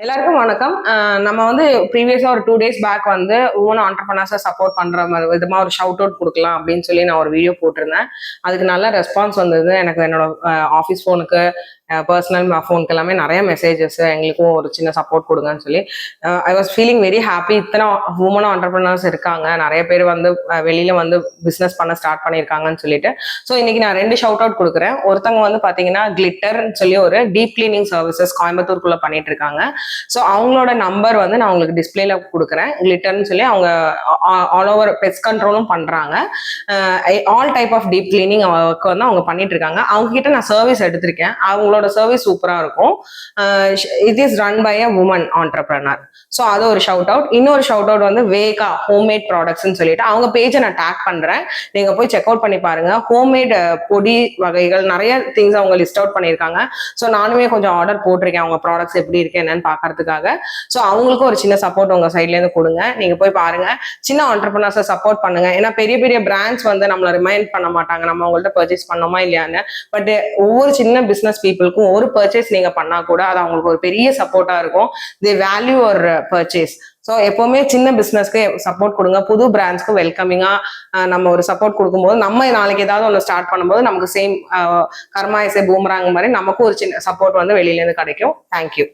எல்லாருக்கும் வணக்கம். நம்ம வந்து ப்ரீவியஸா ஒரு 2 டேஸ் பேக் வந்து ஓன் ஆண்டர்பிரனர்ஸை சப்போர்ட் பண்ற மாதிரி விதமா ஒரு ஷவுட் அவுட் கொடுக்கலாம் அப்படின்னு சொல்லி நான் ஒரு வீடியோ போட்டிருந்தேன். அதுக்கு நல்ல ரெஸ்பான்ஸ் வந்தது. எனக்கு என்னோட ஆஃபீஸ் ஃபோனுக்கு, பர்சனல் ஃபோனுக்கு எல்லாமே நிறைய மெசேஜஸ், எங்களுக்கும் ஒரு சின்ன சப்போர்ட் கொடுங்கன்னு சொல்லி I was feeling very happy. இத்தனை உமன் ஆண்டர்பிரனர்ஸ் இருக்காங்க, நிறைய பேர் வந்து வெளியில வந்து பிஸ்னஸ் பண்ண ஸ்டார்ட் பண்ணியிருக்காங்கன்னு சொல்லிட்டு. ஸோ இன்னைக்கு நான் 2 ஷவுட் அவுட் கொடுக்குறேன். ஒருத்தவங்க வந்து பார்த்தீங்கன்னா கிளிட்டர்னு சொல்லி ஒரு டீப் கிளீனிங் சர்வீசஸ் கோயம்புத்தூருக்குள்ள பண்ணிட்டு இருக்காங்க. ஸோ அவங்களோட நம்பர் வந்து நான் உங்களுக்கு டிஸ்பிளேல கொடுக்குறேன். கிளிட்டர்னு சொல்லி அவங்க ஆல் ஓவர் பெஸ்ட் கண்ட்ரோலும் பண்றாங்க. All type of deep cleaning work வந்து அவங்க பண்ணிட்டு இருக்காங்க. அவங்க கிட்ட நான் சர்வீஸ் எடுத்திருக்கேன். அவங்களோட சர்வீஸ் சூப்பரா இருக்கும். It is run by a woman entrepreneur. So அது ஒரு ஷவுட் அவுட். இன்னொரு ஷவுட் அவுட் வந்து வேகா ஹோம்மேட் ப்ராடக்ட்ஸ்ன்னு சொல்லிட்டு அவங்க பேஜை நான் டேக் பண்றேன். நீங்க போய் செக் அவுட் பண்ணி பாருங்க. ஹோம்மேட் பொடி வகைகள் நிறைய திங்ஸ் அவங்க லிஸ்ட் அவுட் பண்ணியிருக்காங்க. ஸோ நானுமே கொஞ்சம் ஆர்டர் போட்டிருக்கேன் அவங்க ப்ராடக்ட்ஸ் எப்படி இருக்கு என்னன்னு பாக்குறதுக்காக. ஸோ அவங்களுக்கும் ஒரு சின்ன சப்போர்ட் உங்க சைட்ல இருந்து கொடுங்க. நீங்க போய் பாருங்க, சின்ன ஆண்டர்பிரனர்ஸை சப்போர்ட் பண்ணுங்க. ஏன்னா பெரிய பெரிய பிராண்ட்ஸ் வந்து நம்மளை ரிமைண்ட் பண்ண மாட்டாங்க நம்ம அவங்கள்ட்ட பர்ச்சேஸ் பண்ணோமா இல்லையான்னு. பட் ஒவ்வொரு சின்ன பிசினஸ் பீப்புளுக்கும் ஒரு பர்ச்சேஸ் நீங்க பண்ணா கூட அது அவங்களுக்கு ஒரு பெரிய சப்போர்ட்டா இருக்கும். தே வேல்யூ ஒரு பர்ச்சேஸ். ஸோ எப்பவுமே சின்ன பிசினஸ்க்கு சப்போர்ட் கொடுங்க. புது பிராண்ட்ஸ்க்கு வெல்கமிங்கா நம்ம ஒரு சப்போர்ட் கொடுக்கும்போது நம்ம நாளைக்கு ஏதாவது ஒன்று ஸ்டார்ட் பண்ணும்போது நமக்கு சேம் கர்மா எஸ்ஏ பூமராங் மாதிரி நமக்கும் ஒரு சின்ன சப்போர்ட் வந்து வெளியில இருந்து கிடைக்கும். தேங்க்யூ.